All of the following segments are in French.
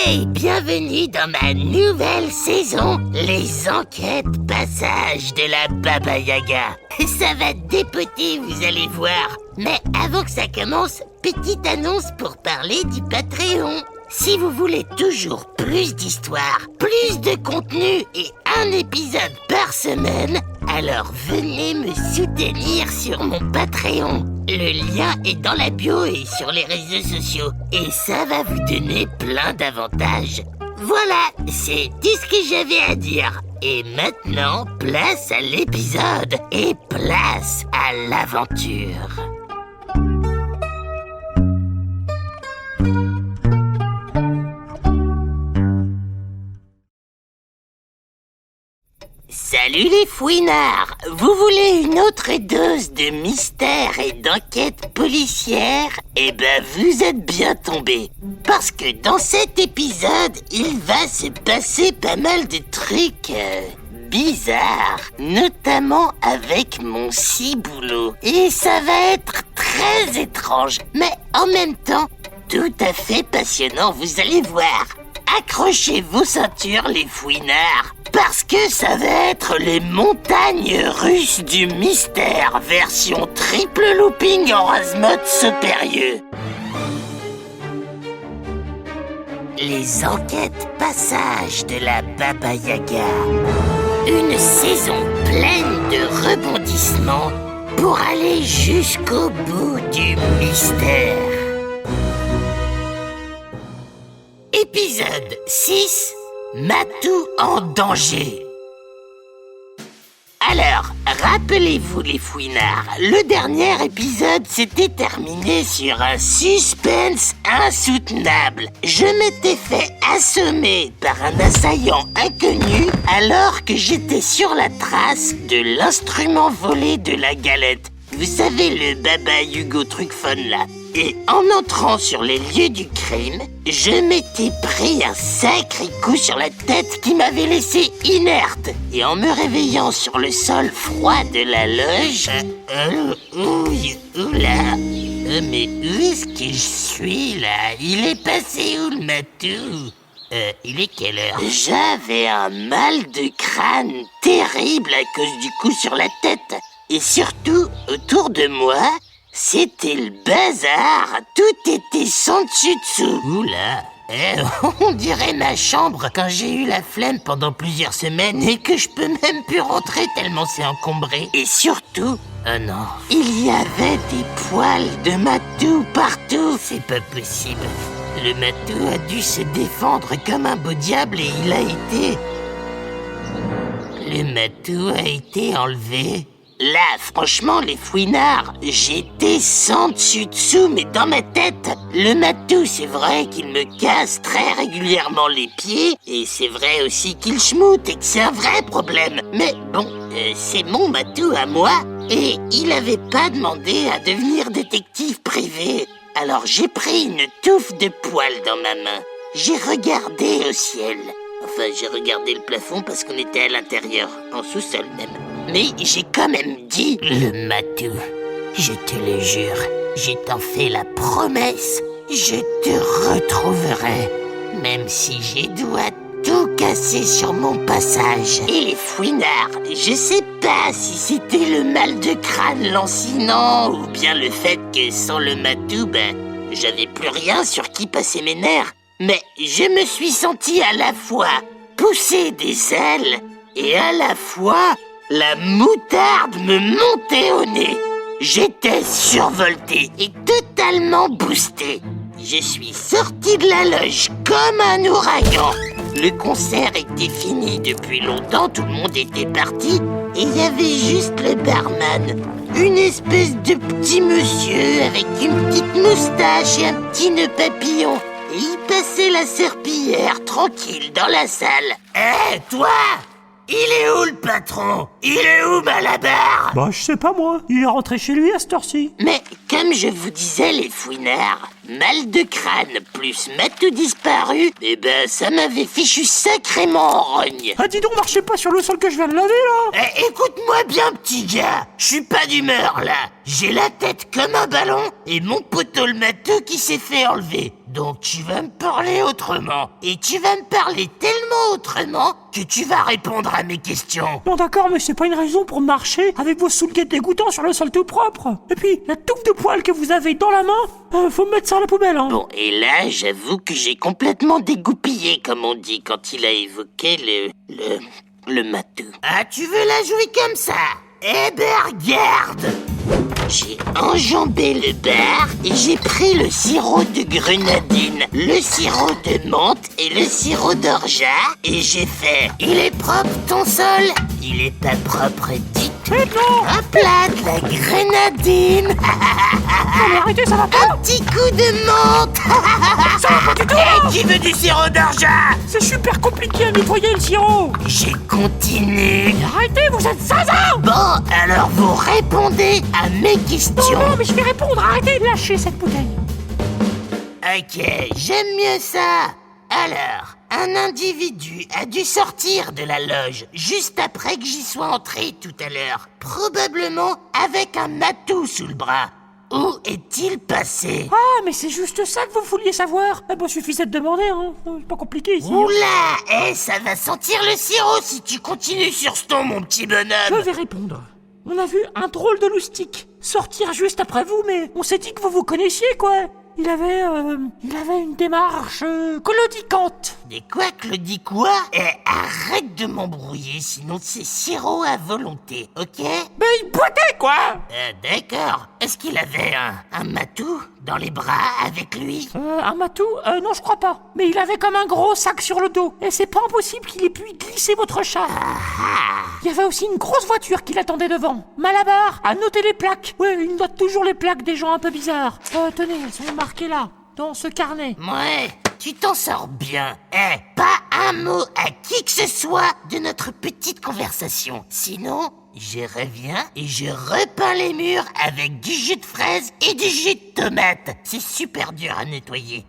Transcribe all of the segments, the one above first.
Hey, bienvenue dans ma nouvelle saison, les enquêtes passages de la Baba Yaga. Ça va dépoter, vous allez voir. Mais avant que ça commence, petite annonce pour parler du Patreon. Si vous voulez toujours plus d'histoires, plus de contenu et un épisode par semaine, alors venez me soutenir sur mon Patreon. Le lien est dans la bio et sur les réseaux sociaux. Et ça va vous donner plein d'avantages. Voilà, c'est tout ce que j'avais à dire. Et maintenant, place à l'épisode et place à l'aventure. Salut les fouinards! Vous voulez une autre dose de mystère et d'enquête policière? Eh ben vous êtes bien tombés. Parce que dans cet épisode, il va se passer pas mal de trucs bizarres. Notamment avec mon ciboulot. Et ça va être très étrange. Mais en même temps, tout à fait passionnant, vous allez voir. Accrochez vos ceintures les fouinards. Parce que ça va être les montagnes russes du mystère, version triple looping en Razmod supérieur. Les enquêtes passages de la Baba Yaga. Une saison pleine de rebondissements pour aller jusqu'au bout du mystère. Épisode 6. Matou en danger. Alors, rappelez-vous les fouinards, le dernier épisode s'était terminé sur un suspense insoutenable. Je m'étais fait assommer par un assaillant inconnu alors que j'étais sur la trace de l'instrument volé de la galette. Vous savez, le Baba Hugo Trucphone là. Et en entrant sur les lieux du crime, je m'étais pris un sacré coup sur la tête qui m'avait laissé inerte. Et en me réveillant sur le sol froid de la loge... mais où est-ce que je suis là? Il est passé où le matou? Il est quelle heure? J'avais un mal de crâne terrible à cause du coup sur la tête. Et surtout, autour de moi... c'était le bazar, tout était sans dessus-dessous. Oula, on dirait ma chambre quand j'ai eu la flemme pendant plusieurs semaines et que je peux même plus rentrer tellement c'est encombré. Et surtout, oh non, il y avait des poils de matou partout. C'est pas possible. Le matou a dû se défendre comme un beau diable et il a été... Le matou a été enlevé. Là, franchement, les fouinards, j'étais sans dessus-dessous, mais dans ma tête, le matou, c'est vrai qu'il me casse très régulièrement les pieds, et c'est vrai aussi qu'il schmoute et que c'est un vrai problème. Mais bon, c'est mon matou à moi, et il avait pas demandé à devenir détective privé. Alors j'ai pris une touffe de poils dans ma main. J'ai regardé au ciel. Enfin, j'ai regardé le plafond parce qu'on était à l'intérieur, en sous-sol même. Mais j'ai quand même dit... Le matou, je te le jure, je t'en fais la promesse, je te retrouverai, même si j'ai dois tout casser sur mon passage. Et les fouinards, je sais pas si c'était le mal de crâne lancinant ou bien le fait que sans le matou, j'avais plus rien sur qui passer mes nerfs. Mais je me suis senti à la fois pousser des ailes et à la fois... la moutarde me montait au nez. J'étais survolté et totalement boosté. Je suis sorti de la loge comme un ouragan. Le concert était fini depuis longtemps, tout le monde était parti et il y avait juste le barman. Une espèce de petit monsieur avec une petite moustache et un petit nœud papillon. Et il passait la serpillière tranquille dans la salle. Hé, toi! Il est où le patron? Il est où Malabar? Bah je sais pas moi, il est rentré chez lui à cette heure-ci. Mais comme je vous disais les fouinards, mal de crâne plus matou disparu, ça m'avait fichu sacrément en rogne. Ah dis donc, marchez pas sur le sol que je viens de laver là. Écoute-moi bien petit gars, je suis pas d'humeur là. J'ai la tête comme un ballon et mon poteau le matou qui s'est fait enlever. Donc tu vas me parler autrement. Et tu vas me parler tellement autrement que tu vas répondre à mes questions. Non d'accord, mais c'est pas une raison pour marcher avec vos souliers dégoûtants sur le sol tout propre. Et puis, la touffe de poils que vous avez dans la main, faut mettre ça à la poubelle, hein. Bon, et là, j'avoue que j'ai complètement dégoupillé, comme on dit, quand il a évoqué le matou. Ah, tu veux la jouer comme ça? Eh ben, regarde! J'ai enjambé le bar et j'ai pris le sirop de grenadine, le sirop de menthe et le sirop d'orgeat et j'ai fait « Il est propre ton sol? Il est pas propre, dites !» Hop là, de la grenadine. Non mais arrêtez, ça va pas. Un petit coup de menthe. Ça va pas du tout. Et qui veut du sirop d'orgeat? C'est super compliqué à nettoyer le sirop. J'ai continué. Arrêtez, vous êtes zinzin. Bon, alors vous répondez à mes questions. Non, mais je vais répondre, arrêtez, lâchez cette bouteille. Ok, j'aime mieux ça. Alors, un individu a dû sortir de la loge juste après que j'y sois entré tout à l'heure. Probablement avec un matou sous le bras. Où est-il passé? Ah, mais c'est juste ça que vous vouliez savoir. Eh ben, suffisait de demander, hein. C'est pas compliqué ici. Oula, ça va sentir le sirop si tu continues sur ce ton, mon petit bonhomme. Je vais répondre. On a vu un drôle de loustic sortir juste après vous, mais on s'est dit que vous vous connaissiez, quoi. Il avait une démarche claudicante. Mais quoi, Claudie, quoi? Arrête de m'embrouiller, sinon c'est sirop à volonté, ok? Mais il boitait, quoi. D'accord. Est-ce qu'il avait un matou dans les bras avec lui? Un matou? Non, je crois pas. Mais il avait comme un gros sac sur le dos. Et c'est pas impossible qu'il ait pu y glisser votre chat. Il y avait aussi une grosse voiture qui l'attendait devant. Malabar a noté les plaques. Ouais, il note toujours les plaques des gens un peu bizarres. Tenez, elles sont marquées là, dans ce carnet. Ouais, tu t'en sors bien. Pas un mot à qui que ce soit de notre petite conversation. Sinon, je reviens et je repeins les murs avec du jus de fraise et du jus de tomate. C'est super dur à nettoyer.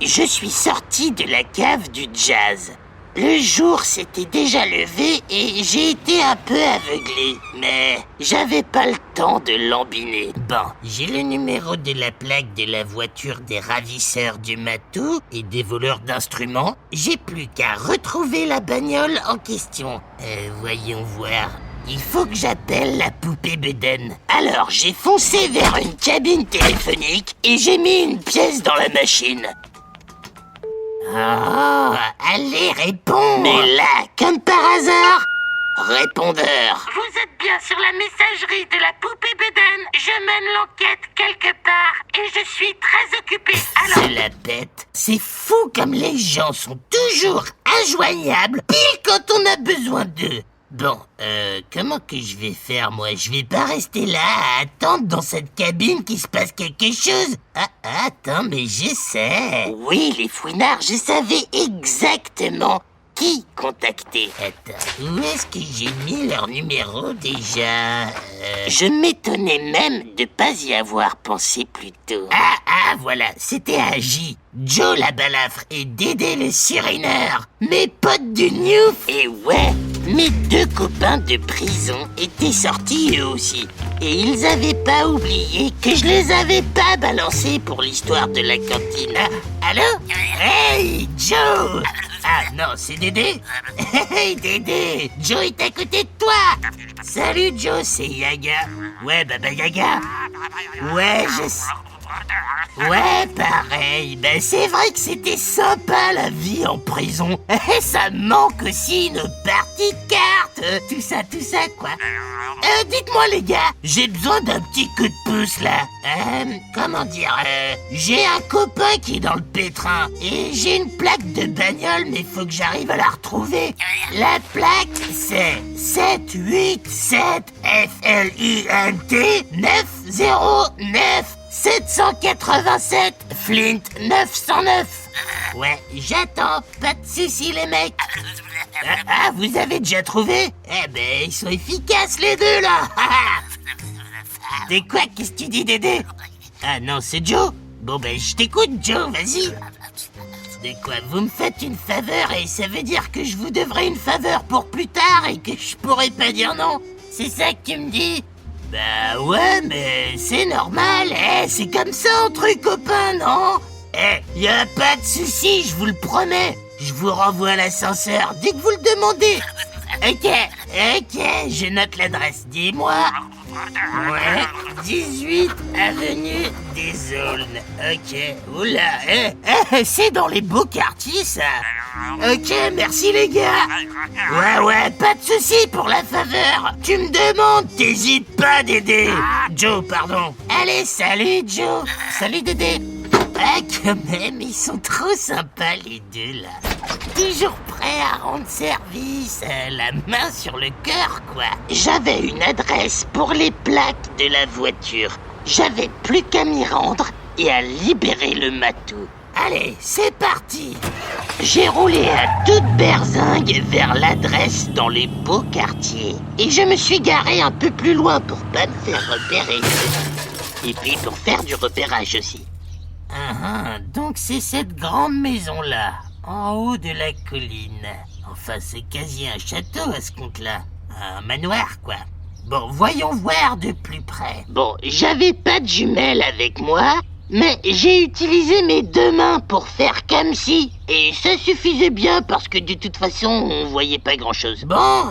Je suis sorti de la cave du jazz. Le jour s'était déjà levé et j'ai été un peu aveuglé, mais j'avais pas le temps de lambiner. Bon, j'ai le numéro de la plaque de la voiture des ravisseurs du matou et des voleurs d'instruments. J'ai plus qu'à retrouver la bagnole en question. Voyons voir. Il faut que j'appelle la poupée Beden. Alors, j'ai foncé vers une cabine téléphonique et j'ai mis une pièce dans la machine. Oh, allez, réponds! Mais là, comme par hasard, répondeur. Vous êtes bien sur la messagerie de la poupée Beden. Je mène l'enquête quelque part et je suis très occupé. Alors... C'est la bête. C'est fou comme les gens sont toujours injoignables, pile quand on a besoin d'eux. Bon, comment que je vais faire, moi? Je vais pas rester là à attendre dans cette cabine qu'il se passe quelque chose. Attends, mais je sais. Oui, les fouinards, je savais exactement qui contacter. Attends, où est-ce que j'ai mis leur numéro déjà? Je m'étonnais même de pas y avoir pensé plus tôt. Voilà, c'était Agi, Joe la balafre et Dédé le siréneur. Mes potes du Newf. Et ouais, mes deux copains de prison étaient sortis eux aussi. Et ils avaient pas oublié que je les avais pas balancés pour l'histoire de la cantine. Allô? Hey, Joe! Non, c'est Dédé? Hey, Dédé! Joe est à côté de toi! Salut, Joe, c'est Yaga. Ouais, Baba Yaga. Ouais, je sais. Ouais, pareil. C'est vrai que c'était sympa la vie en prison. Ça manque aussi une partie de cartes. Tout ça, quoi. Dites-moi, les gars, j'ai besoin d'un petit coup de pouce, là. Comment dire, j'ai un copain qui est dans le pétrin. Et j'ai une plaque de bagnole, mais faut que j'arrive à la retrouver. La plaque, c'est 787 FLINT 909 787 Flint 909. Ouais, j'attends, pas de soucis les mecs. Vous avez déjà trouvé? Ils sont efficaces les deux là. De quoi, qu'est-ce que tu dis, Dédé? Non, c'est Joe. Bon je t'écoute, Joe, vas-y. De quoi, vous me faites une faveur et ça veut dire que je vous devrai une faveur pour plus tard et que je pourrai pas dire non? C'est ça que tu me dis? Bah ouais, mais c'est normal, c'est comme ça entre copains, non? Y a pas de souci, je vous le promets. Je vous renvoie à l'ascenseur dès que vous le demandez. Ok, je note l'adresse. Dis-moi. Ouais, 18 avenue des Aulnes. Ok, oula, c'est dans les beaux quartiers, ça. Ok, merci les gars. Ouais, pas de souci pour la faveur. Tu me demandes, t'hésites pas, Dédé. Joe, pardon. Allez, salut, Joe. Salut, Dédé. Ah, quand même, ils sont trop sympas, les deux, là. Toujours prêts à rendre service, la main sur le cœur, quoi. J'avais une adresse pour les plaques de la voiture. J'avais plus qu'à m'y rendre et à libérer le matou. Allez, c'est parti. J'ai roulé à toute berzingue vers l'adresse dans les beaux quartiers. Et je me suis garé un peu plus loin pour pas me faire repérer. Et puis pour faire du repérage aussi. Donc c'est cette grande maison-là, en haut de la colline. Enfin, c'est quasi un château à ce compte-là. Un manoir, quoi. Bon, voyons voir de plus près. Bon, j'avais pas de jumelles avec moi, mais j'ai utilisé mes deux mains pour faire comme si. Et ça suffisait bien parce que de toute façon, on voyait pas grand-chose. Bon,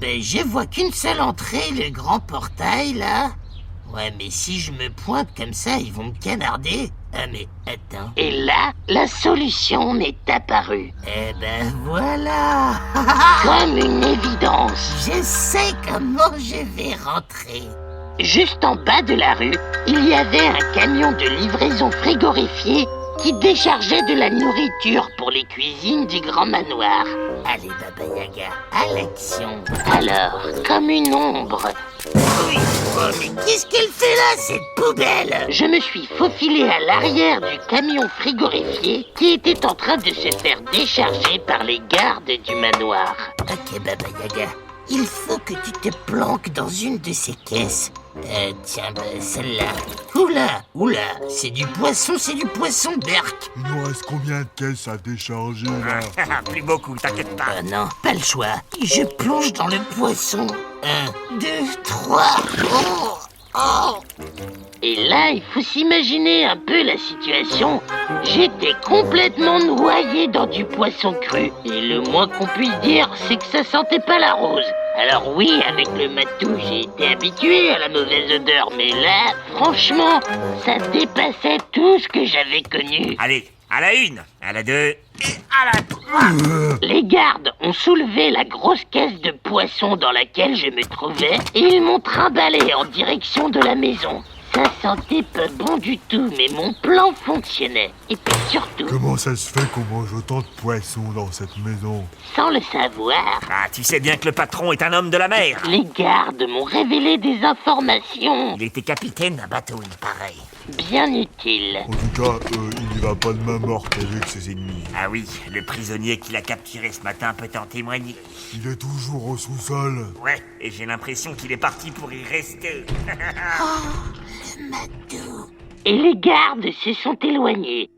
je vois qu'une seule entrée, le grand portail, là. Ouais, mais si je me pointe comme ça, ils vont me canarder. Ah, mais attends. Et là, la solution m'est apparue. Eh ben voilà. Comme une évidence. Je sais comment je vais rentrer. Juste en bas de la rue, il y avait un camion de livraison frigorifiée qui déchargeait de la nourriture pour les cuisines du grand manoir. Allez, Baba Yaga, à l'action. Alors, comme une ombre... Oui, oh, mais qu'est-ce qu'elle fait là, cette poubelle? Je me suis faufilé à l'arrière du camion frigorifié qui était en train de se faire décharger par les gardes du manoir. Ok, Baba Yaga, il faut que tu te planques dans une de ces caisses. Tiens, celle-là. Oula, c'est du poisson, Berk. Il nous reste combien de caisses à décharger, là? Plus beaucoup, t'inquiète pas. Non, pas le choix. Je plonge dans le poisson. 1, 2, 3. Oh. Et là, il faut s'imaginer un peu la situation. J'étais complètement noyé dans du poisson cru. Et le moins qu'on puisse dire, c'est que ça sentait pas la rose. Alors oui, avec le matou, j'ai été habitué à la mauvaise odeur. Mais là, franchement, ça dépassait tout ce que j'avais connu. Allez, à la 1, à la 2 et à la 3. Les gardes ont soulevé la grosse caisse de poisson dans laquelle je me trouvais et ils m'ont trimballé en direction de la maison. Ça sentait pas bon du tout, mais mon plan fonctionnait. Et puis surtout... Comment ça se fait qu'on mange autant de poissons dans cette maison? Sans le savoir... Ah, tu sais bien que le patron est un homme de la mer. Les gardes m'ont révélé des informations. Il était capitaine d'un bateau, il paraît. Bien utiles. En tout cas, il n'y va pas de main morte avec ses ennemis. Ah oui, le prisonnier qu'il a capturé ce matin peut en témoigner. Il est toujours au sous-sol. Ouais, et j'ai l'impression qu'il est parti pour y rester. Et les gardes se sont éloignés.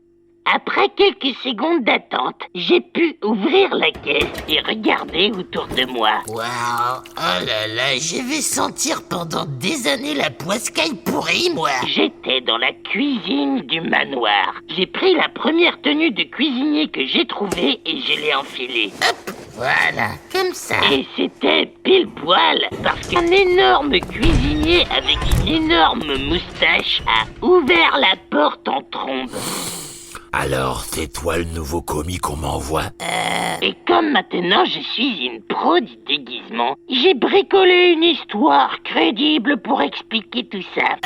Après quelques secondes d'attente, j'ai pu ouvrir la caisse et regarder autour de moi. Waouh, oh là là, je vais sentir pendant des années la poiscaille pourrie, moi. J'étais dans la cuisine du manoir. J'ai pris la première tenue de cuisinier que j'ai trouvée et je l'ai enfilée. Hop, voilà, comme ça. Et c'était pile poil, parce qu'un énorme cuisinier avec une énorme moustache a ouvert la porte en trombe. Alors, c'est toi le nouveau commis qu'on m'envoie? Et comme maintenant je suis une pro du déguisement, j'ai bricolé une histoire crédible pour expliquer tout ça.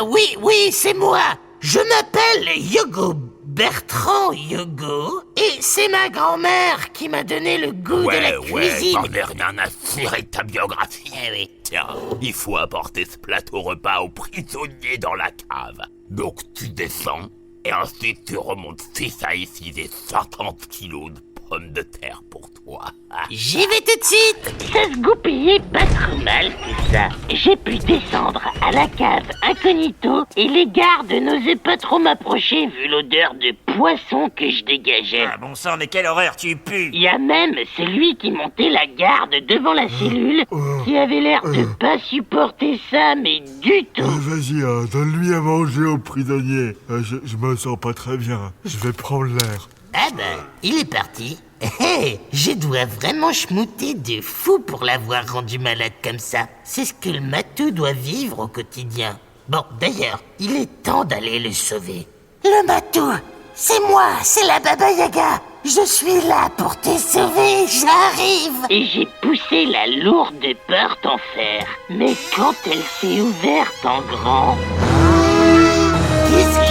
Oui, c'est moi. Je m'appelle Yogo, Bertrand Yogo, et c'est ma grand-mère qui m'a donné le goût de la cuisine. J'en ai rien à cirer de ta biographie. Oui. Tiens, il faut apporter ce plateau repas aux prisonniers dans la cave. Donc tu descends, et ensuite tu remontes 6 à ici des 50 kilos de pommes de terre pour toi. J'y vais tout de suite. Ça se goupillait pas trop mal tout ça. J'ai pu descendre à la cave incognito et les gardes n'osaient pas trop m'approcher vu l'odeur de poisson que je dégageais. Ah bon sang, mais quelle horreur, tu pues. Il y a même celui qui montait la garde devant la cellule qui avait l'air de pas supporter ça, mais du tout. Vas-y, donne-lui à manger au prisonnier. Je me sens pas très bien. Je vais prendre l'air. Ah ben, il est parti. Hé, je dois vraiment schmouter de fou pour l'avoir rendu malade comme ça. C'est ce que le matou doit vivre au quotidien. Bon, d'ailleurs, il est temps d'aller le sauver. Le matou, c'est moi, c'est la Baba Yaga. Je suis là pour te sauver, j'arrive. Et j'ai poussé la lourde porte en fer. Mais quand elle s'est ouverte en grand...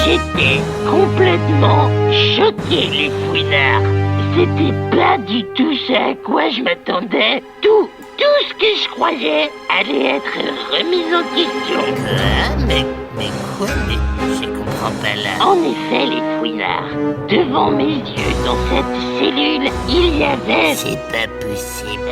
J'étais complètement choqué, les fouinards. C'était pas du tout ce à quoi je m'attendais. Tout ce que je croyais allait être remis en question. Mais quoi? Mais je comprends pas là. En effet, les fouinards, devant mes yeux, dans cette cellule, il y avait... C'est pas possible.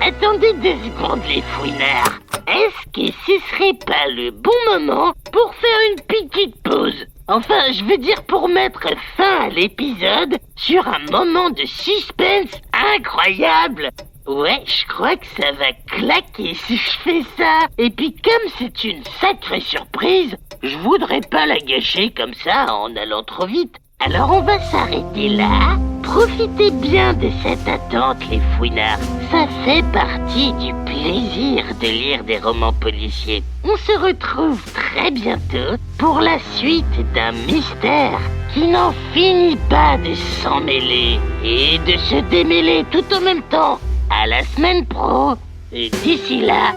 Attendez 2 secondes, les fouinards. Est-ce que ce serait pas le bon moment pour faire une petite pause? Enfin, je veux dire pour mettre fin à l'épisode sur un moment de suspense incroyable. Ouais, je crois que ça va claquer si je fais ça. Et puis comme c'est une sacrée surprise, je voudrais pas la gâcher comme ça en allant trop vite. Alors on va s'arrêter là. Profitez bien de cette attente, les fouinards. Ça fait partie du plaisir de lire des romans policiers. On se retrouve très bientôt pour la suite d'un mystère qui n'en finit pas de s'en mêler et de se démêler tout en même temps. À la semaine pro. Et d'ici là,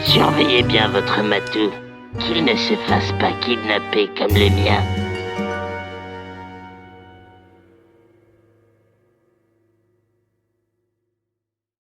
surveillez bien votre matou, qu'il ne se fasse pas kidnapper comme les miens.